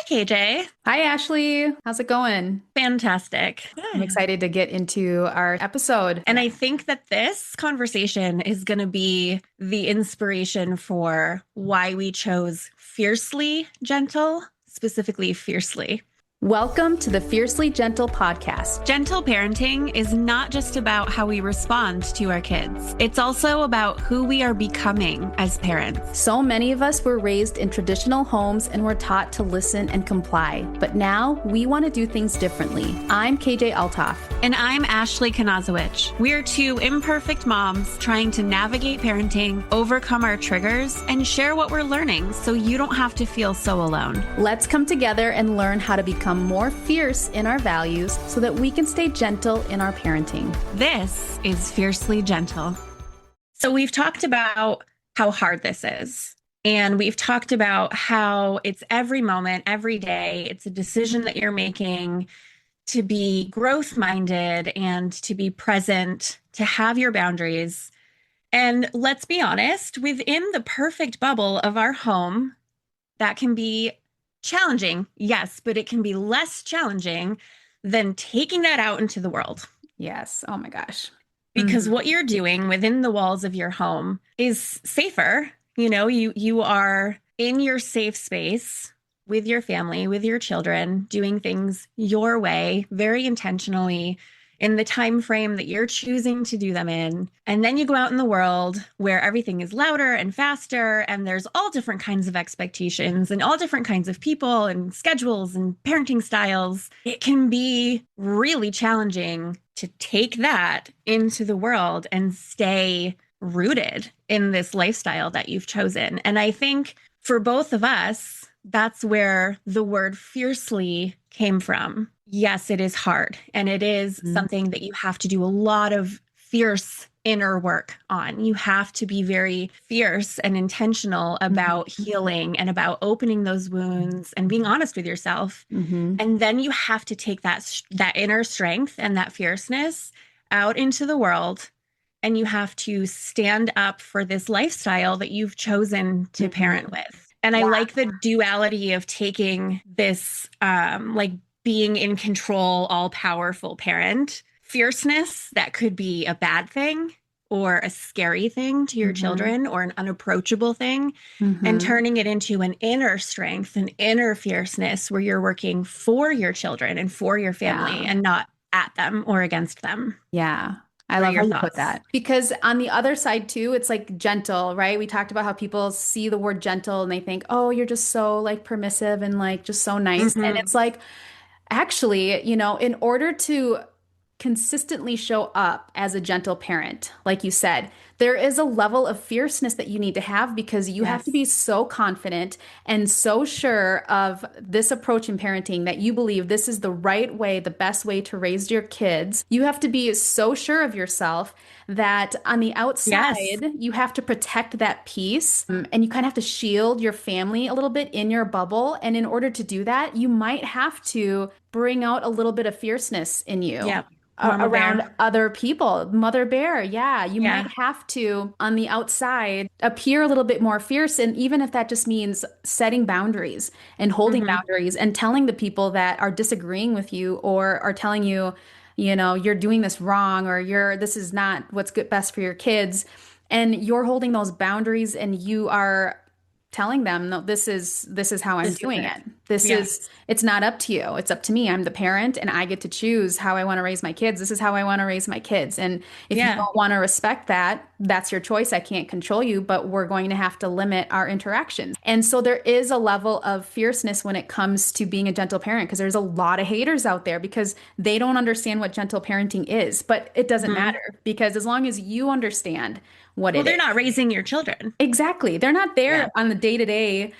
KJ. Hi, Ashley. How's it going? Fantastic. I'm Good. excited to get into our episode. And I think that this conversation is going to be the inspiration for why we chose fiercely gentle, specifically fiercely. Welcome to the Fiercely Gentle podcast. Gentle parenting is not just about how we respond to our kids. It's also about who we are becoming as parents. So many of us were raised in traditional homes and were taught to listen and comply. But now we want to do things differently. I'm KJ Altoff. And I'm Ashley Kanazowicz. We're two imperfect moms trying to navigate parenting, overcome our triggers, and share what we're learning so you don't have to feel so alone. Let's come together and learn how to become more fierce in our values so that we can stay gentle in our parenting. This is Fiercely Gentle. So we've talked about how hard this is. And we've talked about how it's every moment, every day. It's a decision that you're making to be growth-minded and to be present, to have your boundaries. And let's be honest, within the perfect bubble of our home, that can be challenging, yes, but it can be less challenging than taking that out into the world. Yes. Oh my gosh. Because what you're doing within the walls of your home is safer. You are in your safe space with your family, with your children, doing things your way, very intentionally, in the time frame that you're choosing to do them in. And then you go out in the world where everything is louder and faster, and there's all different kinds of expectations and all different kinds of people and schedules and parenting styles. It can be really challenging to take that into the world and stay rooted in this lifestyle that you've chosen. And I think for both of us, that's where the word fiercely came from. Yes, it is hard. And it is something that you have to do a lot of fierce inner work on. You have to be very fierce and intentional about healing and about opening those wounds and being honest with yourself. And then you have to take that inner strength and that fierceness out into the world. And you have to stand up for this lifestyle that you've chosen to parent with. And I like the duality of taking this, being in control, all powerful parent, fierceness that could be a bad thing or a scary thing to your children or an unapproachable thing, and turning it into an inner strength, an inner fierceness where you're working for your children and for your family and not at them or against them. Yeah. I love how you put that. Because on the other side too, it's like gentle, right? We talked about how people see the word gentle and they think, oh, you're just so like permissive and like just so nice. And it's like, actually, in order to consistently show up as a gentle parent, like you said, there is a level of fierceness that you need to have because you have to be so confident and so sure of this approach in parenting that you believe this is the right way, the best way to raise your kids. You have to be so sure of yourself that on the outside, you have to protect that peace and you kind of have to shield your family a little bit in your bubble. And in order to do that, you might have to bring out a little bit of fierceness in you. Yeah. Around other people. Mother bear. Yeah. You might have to, on the outside, appear a little bit more fierce. And even if that just means setting boundaries and holding boundaries and telling the people that are disagreeing with you or are telling you, you're doing this wrong or this is not what's good best for your kids. And you're holding those boundaries and you are telling them, no, this is how I'm doing it. It's not up to you. It's up to me. I'm the parent and I get to choose how I want to raise my kids. This is how I want to raise my kids. And if you don't want to respect that, that's your choice. I can't control you, but we're going to have to limit our interactions. And so there is a level of fierceness when it comes to being a gentle parent because there's a lot of haters out there because they don't understand what gentle parenting is, but it doesn't matter because as long as you understand they're not raising your children. Exactly. They're not there on the day-to-day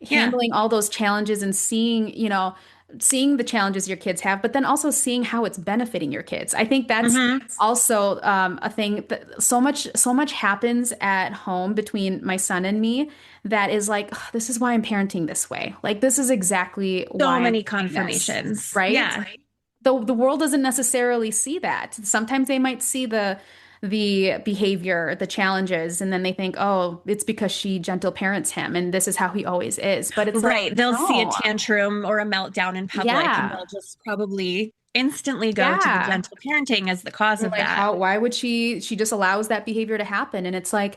handling all those challenges and seeing the challenges your kids have, but then also seeing how it's benefiting your kids. I think that's also a thing that so much happens at home between my son and me that is like, "Ugh, this is why I'm parenting this way. Like, this is exactly why so many I'm doing confirmations, this, right? Yeah. The world doesn't necessarily see that. Sometimes they might see the the behavior, the challenges, and then they think, oh, it's because she gentle parents him and this is how he always is. But it's like, Right. They'll see a no. tantrum or a meltdown in public and Yeah. they'll just probably instantly go to the Yeah. gentle parenting as the cause You're of like, that. how, why would she just allows that behavior to happen? And it's like,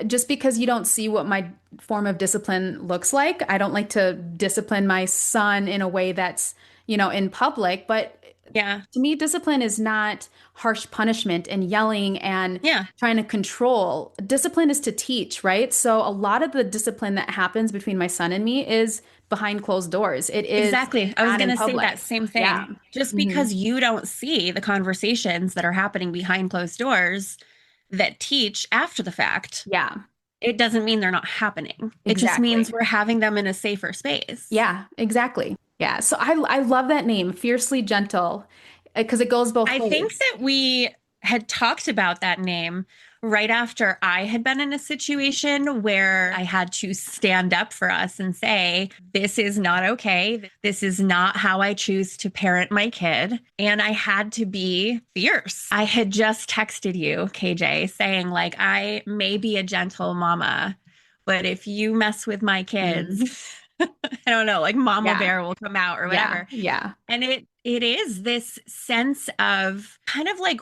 just because you don't see what my form of discipline looks like, I don't like to discipline my son in a way that's, in public. But Yeah. to me, discipline is not harsh punishment and yelling and Yeah. trying to control. Discipline is to teach, right? So a lot of the discipline that happens between my son and me is behind closed doors. It is Exactly. I was not going in to say that public. same Yeah. thing. Just Hmm. because you don't see the conversations that are happening behind closed doors that teach after the fact, Yeah, it doesn't mean they're not happening. It just means exactly. we're having them in a safer space. Yeah, exactly. Yeah. So I love that name, Fiercely Gentle, because it goes both I think ways. that we had talked about that name right after I had been in a situation where I had to stand up for us and say, this is not okay. This is not how I choose to parent my kid. And I had to be fierce. I had just texted you, KJ, saying, like, I may be a gentle mama, but if you mess with my Mhm. kids, I don't know, like Mama Yeah. Bear will come out or Yeah. whatever. Yeah. And it is this sense of kind of like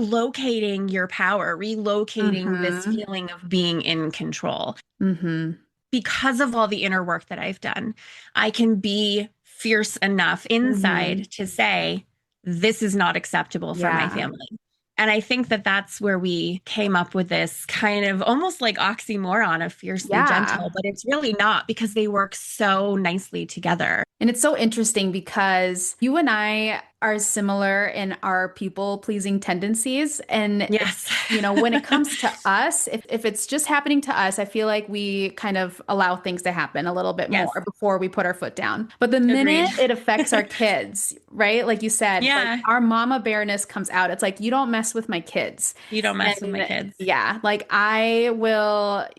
relocating your power, relocating this Mm-hmm. feeling of being in control. Mm-hmm. Because of all the inner work that I've done, I can be fierce enough Mm-hmm. inside to say, this is not acceptable for my Yeah. family. And I think that that's where we came up with this kind of almost like oxymoron of fiercely Yeah. gentle, but it's really not because they work so nicely together. And it's so interesting because you and I are similar in our people-pleasing tendencies. And Yes. when it comes to us, if it's just happening to us, I feel like we kind of allow things to happen a little bit more Yes. before we put our foot down. But the minute Agreed. it affects our kids, right? Like you said, like Yeah. our mama bearness comes out. It's like, you don't mess with my kids. You don't mess with my And kids. yeah, like I will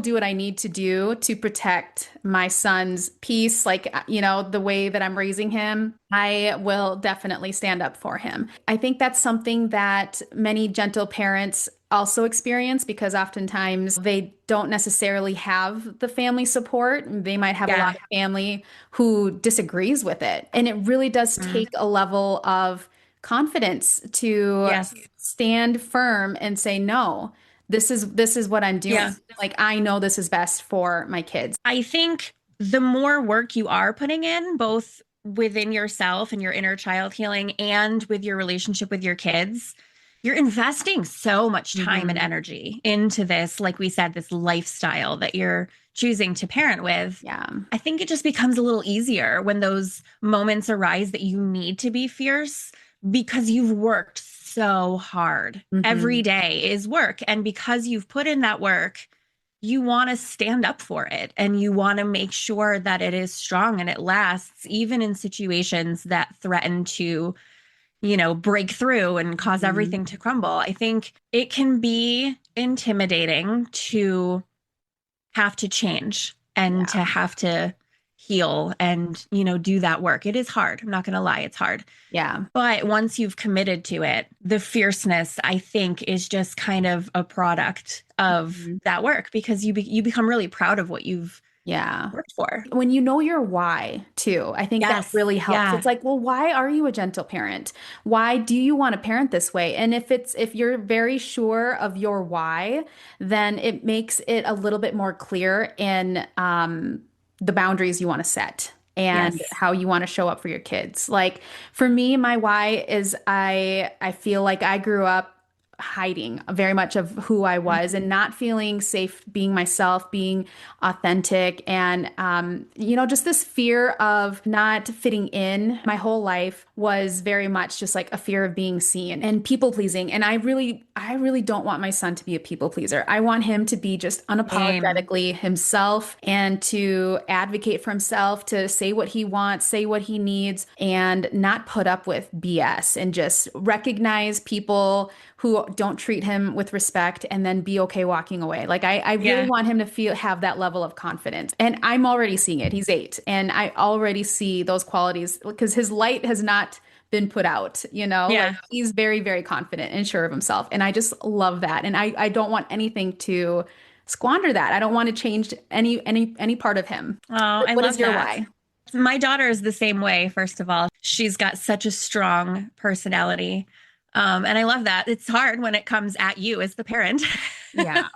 do what I need to do to protect my son's peace. Like, the way that I'm raising him, I will definitely stand up for him. I think that's something that many gentle parents also experience because oftentimes they don't necessarily have the family support. They might have a lot Yeah. of family who disagrees with it. And it really does Mm. take a level of confidence to Yes. stand firm and say, no, this is what I'm doing. Yeah. Like, I know this is best for my kids. I think the more work you are putting in, both within yourself and your inner child healing and with your relationship with your kids, you're investing so much time and Hmm. energy into this, like we said, this lifestyle that you're choosing to parent with. Yeah. I think it just becomes a little easier when those moments arise that you need to be fierce because you've worked so hard. Every Hmm. day is work. And because you've put in that work, you want to stand up for it and you want to make sure that it is strong and it lasts, even in situations that threaten to, break through and cause Hmm. everything to crumble. I think it can be intimidating to have to change and to Yeah. have to heal and, do that work. It is hard. I'm not going to lie, it's hard. Yeah. But once you've committed to it, the fierceness, I think, is just kind of a product of Mhm. that work because you become really proud of what you've Yeah. worked for. When you know your why too, I think that Yes. really helps. Yeah. It's like, well, why are you a gentle parent? Why do you want to parent this way? And if you're very sure of your why, then it makes it a little bit more clear in the boundaries you want to set and Yes. how you want to show up for your kids. Like for me, my why is I feel like I grew up hiding very much of who I was and not feeling safe being myself, being authentic, and just this fear of not fitting in. My whole life was very much just like a fear of being seen and people pleasing. And I really don't want my son to be a people pleaser. I want him to be just Same. unapologetically himself and to advocate for himself, to say what he wants, say what he needs, and not put up with BS and just recognize people who don't treat him with respect and then be okay walking away. Like I really Yeah. want him to have that level of confidence. And I'm already seeing it. He's 8, and I already see those qualities because his light has not been put out, like Yeah. he's very, very confident and sure of himself. And I just love that. And I don't want anything to squander that. I don't want to change any part of him. Oh, I What is love your that. why? My daughter is the same way, first of all. She's got such a strong personality. And I love that. It's hard when it comes at you as the parent. Yeah,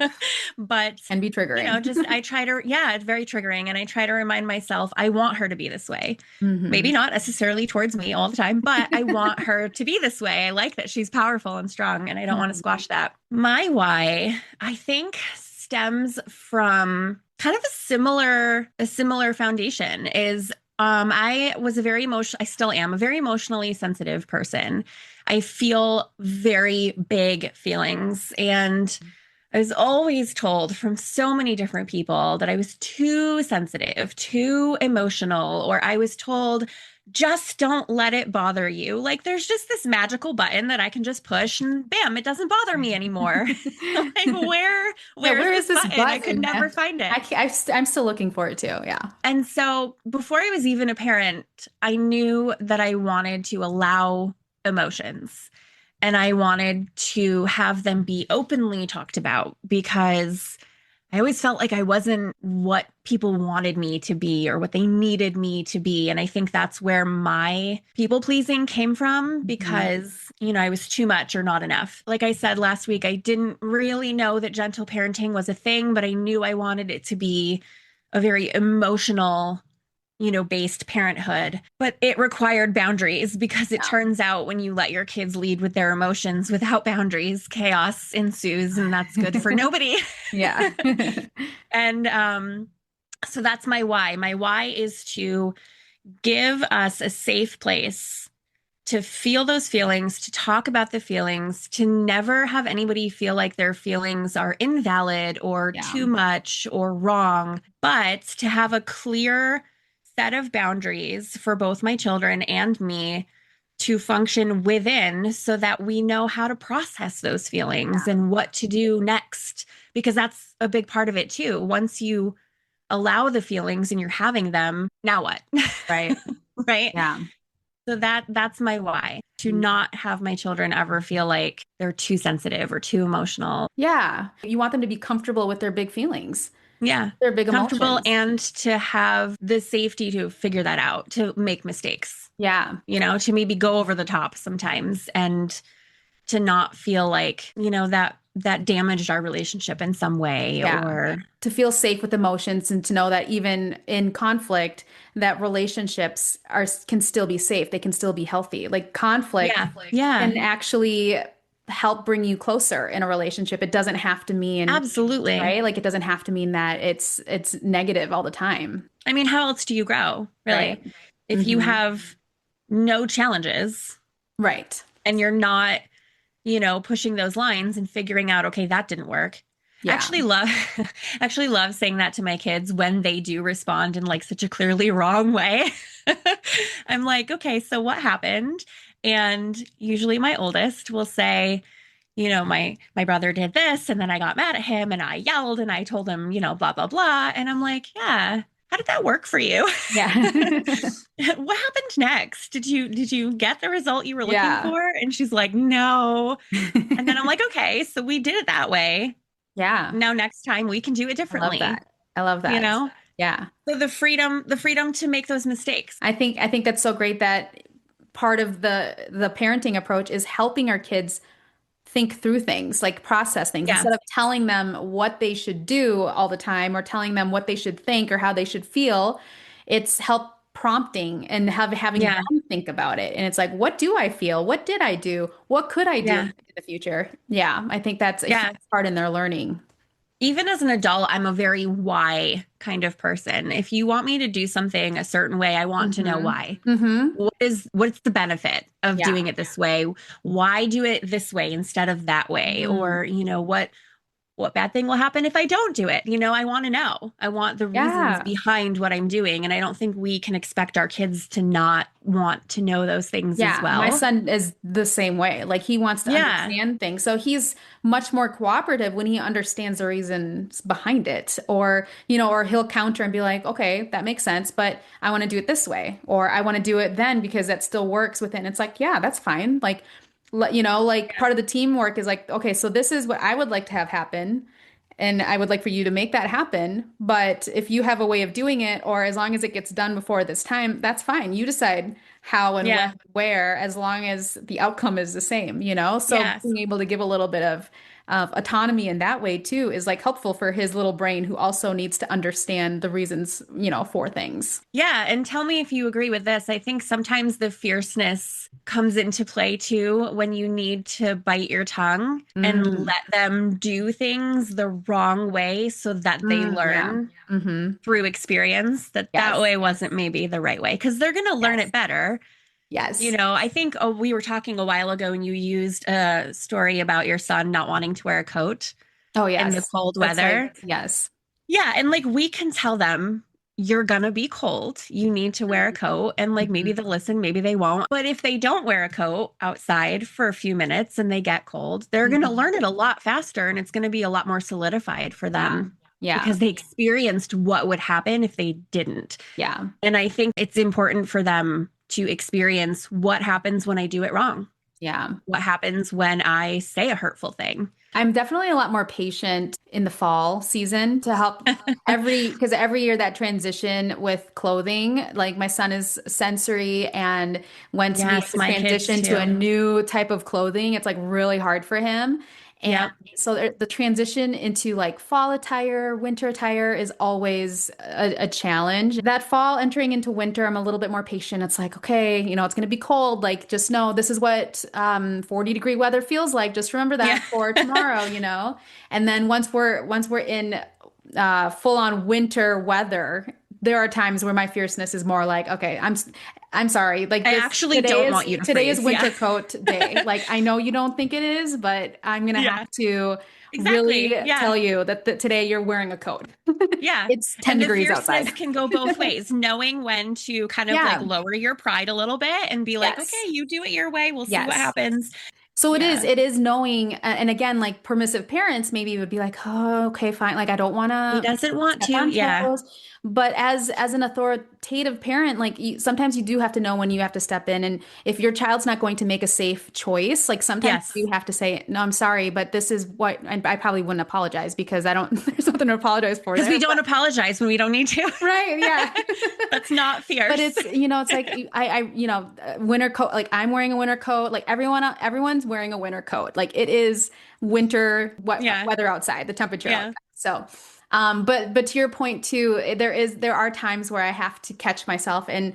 But, can be triggering. just I try to, yeah, it's very triggering. And I try to remind myself, I want her to be this way. Maybe Hmm. not necessarily towards me all the time, but I want her to be this way. I like that she's powerful and strong, and I don't want to Mhm. squash that. My why, I think, stems from kind of a similar foundation is I was a very emotional, I still am a very emotionally sensitive person. I feel very big feelings, and I was always told from so many different people that I was too sensitive, too emotional, or I was told, just don't let it bother you. Like there's just this magical button that I can just push and bam, it doesn't bother me anymore. Like where Yeah, where's where is this this button? I could button? never find it. I'm still looking for it too. Yeah. And so before I was even a parent, I knew that I wanted to allow emotions and I wanted to have them be openly talked about because I always felt like I wasn't what people wanted me to be or what they needed me to be. And I think that's where my people pleasing came from Mhm. because, I was too much or not enough. Like I said last week, I didn't really know that gentle parenting was a thing, but I knew I wanted it to be a very emotional based parenthood, but it required boundaries because it turns out when you let your kids lead with their emotions without boundaries, chaos ensues, and that's good for Yeah. nobody. Yeah. And so that's my why. My why is to give us a safe place to feel those feelings, to talk about the feelings, to never have anybody feel like their feelings are invalid or Yeah. too much or wrong, but to have a clear set of boundaries for both my children and me to function within so that we know how to process those feelings and what to do next. Because that's a big part of it too. Once you allow the feelings and you're having them, now what? Right. Right? Yeah. So that's my why, to not have my children ever feel like they're too sensitive or too emotional. Yeah. You want them to be comfortable with their big feelings, Yeah. their big Comfortable emotions. and to have the safety to figure that out, to make mistakes, Yeah. to maybe go over the top sometimes and to not feel like, that damaged our relationship in some way Yeah. or To feel safe with emotions and to know that even in conflict, that relationships can still be safe. They can still be healthy. Like conflict yeah. Yeah. can actually help bring you closer in a relationship. It doesn't have to mean, Absolutely. right? Like it doesn't have to mean that it's negative all the time. I mean, how else do you grow, Right. really? If you Hmm. have no challenges Right. and you're not pushing those lines and figuring out, okay, that didn't work. Yeah. Actually love actually love saying that to my kids when they do respond in like such a clearly wrong way. I'm like, okay, so what happened? And usually my oldest will say, my brother did this and then I got mad at him and I yelled and I told him, blah blah blah. And I'm like, yeah, how did that work for you? Yeah. What happened next? Did you get the result you were looking Yeah. for? And she's like, no. And then I'm like, okay, so we did it that way. Yeah. Now next time we can do it I love differently, that. I love you that. know? Yeah. So the freedom to make those mistakes. I think that's so great that part of the parenting approach is helping our kids think through things, like process things, Yeah. instead of telling them what they should do all the time or telling them what they should think or how they should feel. It's help prompting and having Yeah. them think about it. And it's like, what do I feel? What did I do? What could I do in Yeah. the future? Yeah, I think that's a huge Yeah. part in their learning. Even as an adult, I'm a very why kind of person. If you want me to do something a certain way, I want to know Hmm. why. Hmm. What's the benefit of Yeah. doing it this way? Why do it this way instead of that way? Mm. Or, what bad thing will happen if I don't do it? I want to know. I want the reasons Yeah. behind what I'm doing. And I don't think we can expect our kids to not want to know those things as Yeah, my well. son is the same way. Like he wants to Yeah. understand things. So he's much more cooperative when he understands the reasons behind it. Or he'll counter and be like, okay, that makes sense, but I want to do it this way. Or I want to do it then because that still works within. It's like, yeah, that's fine. Like, like part of the teamwork is like, okay, so this is what I would like to have happen. And I would like for you to make that happen. But if you have a way of doing it, or as long as it gets done before this time, that's fine. You decide how and when, Yeah. where, as long as the outcome is the same, you know? So Yes. being able to give a little bit of autonomy in that way too is like helpful for his little brain who also needs to understand the reasons, for things. Yeah, and tell me if you agree with this. I think sometimes the fierceness comes into play too when you need to bite your tongue and Mm, let them do things the wrong way so that they yeah. learn Hmm. through experience that that Yes. way wasn't maybe the right way because they're going to learn Yes. it better. Yes. I think we were talking a while ago and you used a story about your son not wanting to wear a coat Oh, in the yes. cold That's like, weather. yes. Yeah, and like we can tell them you're gonna be cold. You need to wear a coat. And like maybe Mhm. they'll listen, maybe they won't. But if they don't wear a coat outside for a few minutes and they get cold, they're gonna Mhm. learn it a lot faster and it's gonna be a lot more solidified for Yeah. them Yeah. because they experienced what would happen if they didn't. Yeah. And I think it's important for them to experience what happens when I do it wrong. Yeah. What happens when I say a hurtful thing. I'm definitely a lot more patient in the fall season to help because every year that transition with clothing, like my son is sensory and when to be like Yes, to my kids transition to a too. new type of clothing, it's like really hard for him. And Yep. so the transition into like fall attire, winter attire is always a challenge. That fall entering into winter, I'm a little bit more patient. It's like, okay, it's going to be cold. Like, just know this is what 40-degree weather feels like. Just remember Yeah. that for tomorrow. And then once we're in full on winter weather, there are times where my fierceness is more like, okay, I'm sorry. Like I this actually today don't is want you to today is freeze. Yeah. winter coat day. Like I know you don't think it is, but I'm gonna have Yeah. to Exactly. really Yeah. tell you that today you're wearing a coat. Yeah. It's 10 And the degrees fierceness outside. can go both ways, knowing when to kind of like Yeah. lower your pride a little bit and be like, okay, Yes. you do it your way. We'll see what Yes. happens. So it is, Yeah. it is knowing, and again, like permissive parents maybe would be like, oh, okay, fine. Like I don't want He to doesn't want step to. on Yeah. toes. But as an authoritative parent, like sometimes you do have to know when you have to step in. And if your child's not going to make a safe choice, like sometimes Yes. you have to say, no, I'm sorry, but this is what, and I probably wouldn't apologize because I don't, there's nothing to apologize for Because we there. don't apologize when we don't need to. Right, yeah. That's not But fierce. it's like winter coat, like I'm wearing a winter coat, like everyone's wearing a winter coat. Like it is winter Yeah. weather outside, the temperature Yeah. outside. So, but to your point too, there are times where I have to catch myself and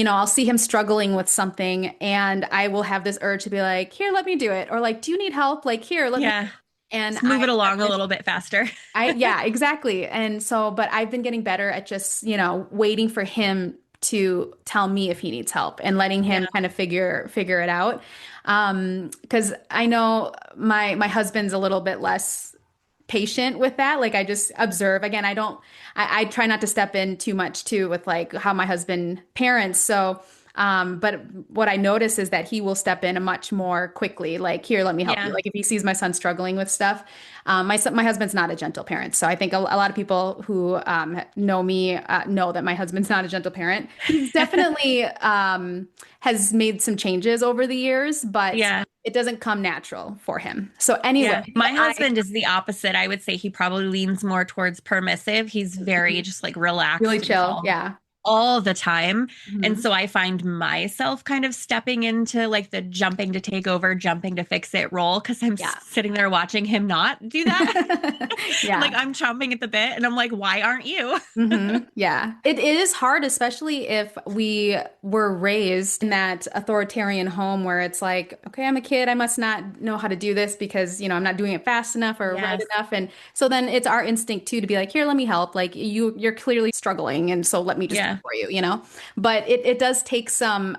I'll see him struggling with something and I will have this urge to be like, "Here, let me do it." Or like, "Do you need help?" Like, "Here, let me." Yeah. And Just move it along a little bit faster. yeah, exactly. And so, but I've been getting better at just, waiting for him to tell me if he needs help and letting him Yeah. kind of figure it out. Because I know my husband's a little bit less patient with that. Like I just observe. Again, I try not to step in too much too with like how my husband parents. So but what I notice is that he will step in a much more quickly. Like, here, let me help you. Yeah. Like, if he sees my son struggling with stuff, my husband's not a gentle parent. So I think a lot of people who know me know that my husband's not a gentle parent. He's definitely has made some changes over the years, but Yeah. it doesn't come natural for him. So anyway, Yeah. My I husband is the opposite. I would say he probably leans more towards permissive. He's very just like really relaxed and chill. calm Yeah. all the time. And Mhm. so I find myself kind of stepping into like the jumping to take over, jumping to fix it role because I'm Yeah. sitting there watching him not do that. Like Yeah. I'm chomping at the bit and I'm like, why aren't you? Yeah. It is hard, especially if we were raised in that authoritarian home where it's like, okay, I'm a kid. I must not know how to do this because, I'm not doing it fast enough or right Yes. enough. And so then it's our instinct too to be like, here, let me help. Like you're clearly struggling. And so let me just Yeah. good for you, you know? But it does take some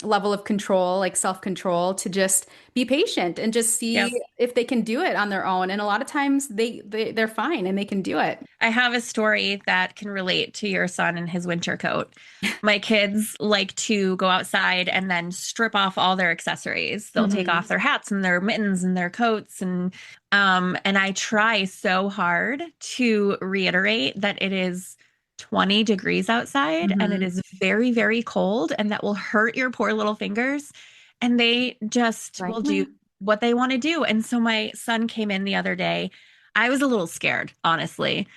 level of control, like self-control, to just be patient and just see Yes. if they can do it on their own. And a lot of times they're fine and they can do it. I have a story that can relate to your son and his winter coat. My kids like to go outside and then strip off all their accessories. They'll take Hmm. off their hats and their mittens and their coats and I try so hard to reiterate that it is 20 degrees outside and it Hmm. is very, very cold and that will hurt your poor little fingers. And they just Like, will do meh. what they want to do. And so my son came in the other day. I was a little scared, honestly.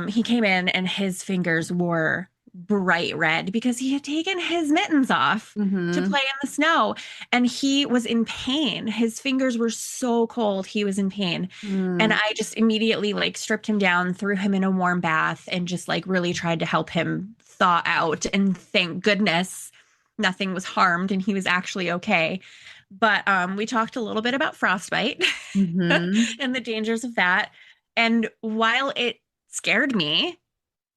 He came in and his fingers were bright red because he had taken his mittens off to Hmm. play in the snow and he was in pain. His fingers were so cold, he was in pain. And Mm. I just immediately like stripped him down, threw him in a warm bath, and just like really tried to help him thaw out. And thank goodness nothing was harmed and he was actually okay. But we talked a little bit about frostbite Hmm. and the dangers of that. And while it scared me,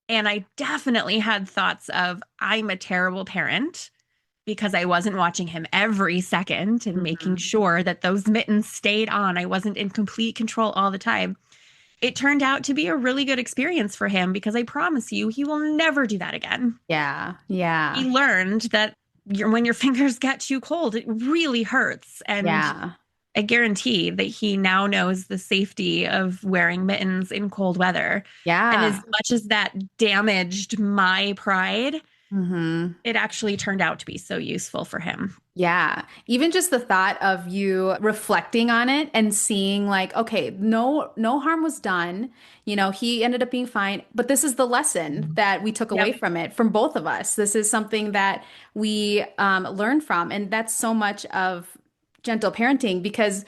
and I definitely had thoughts of I'm a terrible parent because I wasn't watching him every second and making Hmm. sure that those mittens stayed on. I wasn't in complete control all the time. It turned out to be a really good experience for him because I promise you, he will never do that again. Yeah. He Yeah. learned that when your fingers get too cold, it really hurts. And Yeah. I guarantee that he now knows the safety of wearing mittens in cold weather. And as Yeah. much as that damaged my pride, Hmm. it actually turned out to be so useful for him. Yeah. Even just the thought of you reflecting on it and seeing like, okay, no harm was done. You know, he ended up being fine, but this is the lesson that we took away Yep. from it, from both of us. This is something that we learned from. And that's so much of gentle parenting because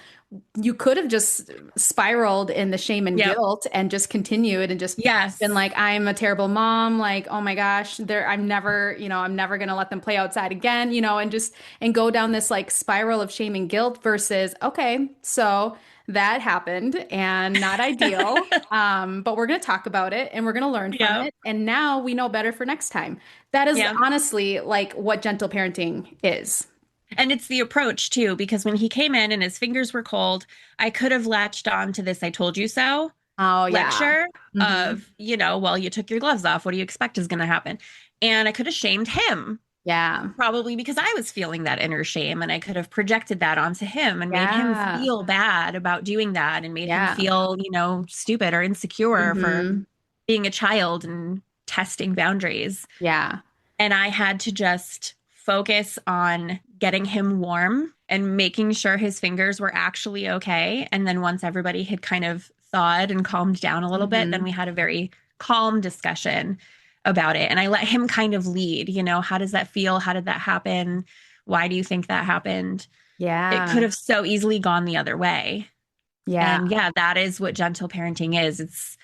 you could have just spiraled in the shame and Yep. guilt and just continued and just been Yes. like, I'm a terrible mom. Like, oh my gosh, I'm never, I'm never gonna let them play outside again, and just and go down this like spiral of shame and guilt versus, okay, so that happened and not ideal. But we're gonna talk about it and we're gonna learn from Yep. it. And now we know better for next time. That is Yeah. honestly like what gentle parenting is. And it's the approach too, because when he came in and his fingers were cold, I could have latched on to this I told you so Oh yeah. lecture Hmm. of, well, you took your gloves off. What do you expect is going to happen? And I could have shamed him, Yeah. probably because I was feeling that inner shame. And I could have projected that onto him and made him Yeah. feel bad about doing that and made him Yeah. feel, stupid or insecure for Hmm. being a child and testing boundaries. Yeah. And I had to just focus on getting him warm and making sure his fingers were actually okay. And then once everybody had kind of thawed and calmed down a little bit, then Hmm. we had a very calm discussion about it. And I let him kind of lead, how does that feel? How did that happen? Why do you think that happened? It could Yeah. have so easily gone the other way. Yeah. And yeah, that is what gentle parenting is. It's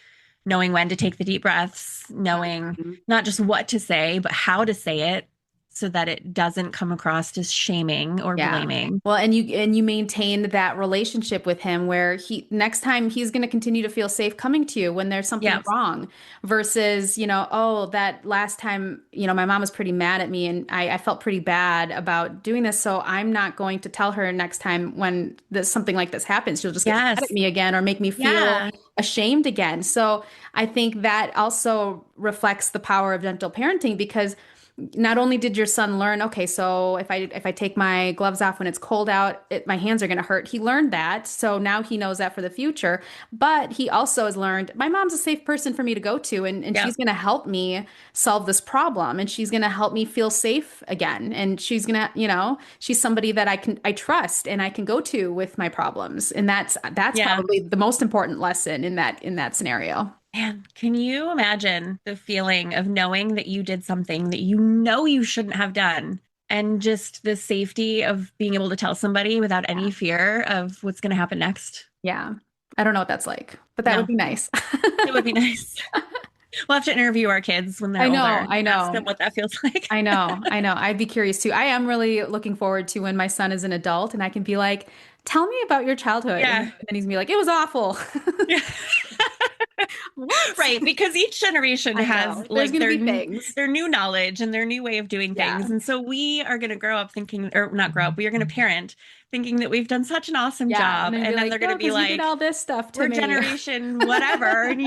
knowing when to take the deep breaths, knowing Mhm. not just what to say, but how to say it so that it doesn't come across as shaming or Yeah. blaming. Well, and you maintained that relationship with him where he next time he's going to continue to feel safe coming to you when there's something Yeah. wrong versus, oh, that last time, my mom was pretty mad at me and I felt pretty bad about doing this. So I'm not going to tell her next time when something like this happens. She'll just get mad at Yes. me again or make me feel Yeah. ashamed again. So I think that also reflects the power of gentle parenting because not only did your son learn, okay, so if I take my gloves off when it's cold out, my hands are going to hurt. He learned that, so now he knows that for the future. But he also has learned my mom's a safe person for me to go to, and Yeah. she's going to help me solve this problem, and she's going to help me feel safe again, and she's going to, she's somebody that I trust and I can go to with my problems, and that's Yeah. probably the most important lesson in that scenario. Man, can you imagine the feeling of knowing that you did something that you know you shouldn't have done? And just the safety of being able to tell somebody without Yeah. any fear of what's going to happen next. Yeah. I don't know what that's like, but that would No, be nice. it would be nice. We'll have to interview our kids when they're I older know, and I ask them know, what that feels like. I know, I know. I'd be curious too. I am really looking forward to when my son is an adult and I can be like, tell me about your childhood. And Yeah. then he's gonna be like, it was awful. Yeah. What? Right, because each generation I has know. There's like going to be things. their new knowledge and their new way of doing Yeah. things. And so we are going to grow up thinking, or not grow up, we are going to parent thinking that we've done such an awesome Yeah. And job. then be And then like, they're going no, to be because you did like, all this stuff to we're me. generation whatever, and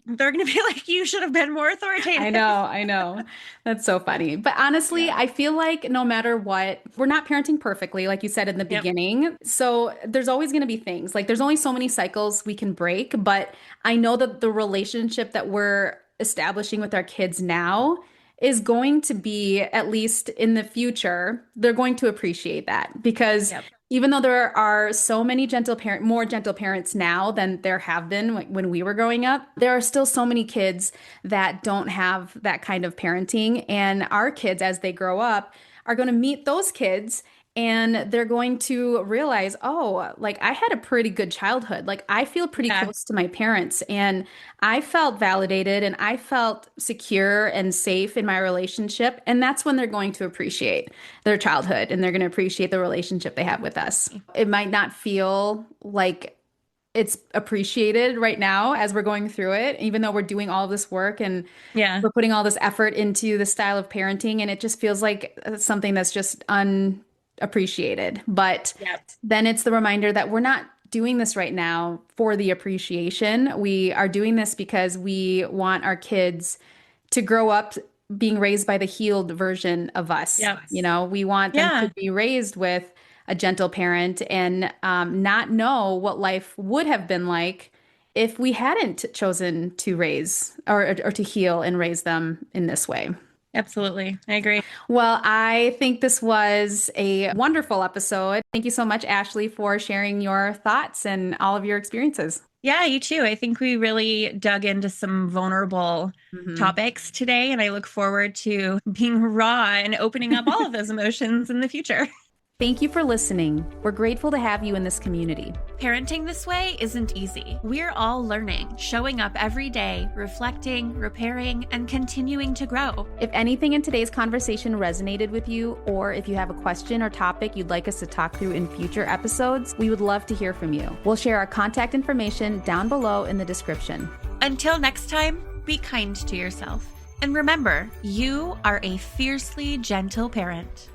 they're going to be like, you should have been more authoritative. I know, I know. That's so funny. But honestly, Yeah. I feel like no matter what, we're not parenting perfectly, like you said in the Yep. beginning. So there's always going to be things like there's only so many cycles we can break. But I know that the relationship that we're establishing with our kids now is going to be, at least in the future, they're going to appreciate that because Yep. even though there are so many more gentle parents now than there have been when we were growing up, there are still so many kids that don't have that kind of parenting. And our kids, as they grow up, are going to meet those kids and they're going to realize, oh, like I had a pretty good childhood. Like I feel pretty Yeah. close to my parents and I felt validated and I felt secure and safe in my relationship. And that's when they're going to appreciate their childhood and they're going to appreciate the relationship they have with us. It might not feel like it's appreciated right now as we're going through it, even though we're doing all of this work and Yeah. we're putting all this effort into the style of parenting, and it just feels like something that's just unappreciated. But Yep. then it's the reminder that we're not doing this right now for the appreciation. We are doing this because we want our kids to grow up being raised by the healed version of us. Yep. You know, we want them to Yeah. be raised with a gentle parent and not know what life would have been like if we hadn't chosen to raise or to heal and raise them in this way. Absolutely. I agree. Well, I think this was a wonderful episode. Thank you so much, Ashley, for sharing your thoughts and all of your experiences. Yeah, you too. I think we really dug into some vulnerable Mhm. topics today, and I look forward to being raw and opening up all of those emotions in the future. Thank you for listening. We're grateful to have you in this community. Parenting this way isn't easy. We're all learning, showing up every day, reflecting, repairing, and continuing to grow. If anything in today's conversation resonated with you, or if you have a question or topic you'd like us to talk through in future episodes, we would love to hear from you. We'll share our contact information down below in the description. Until next time, be kind to yourself. And remember, you are a fiercely gentle parent.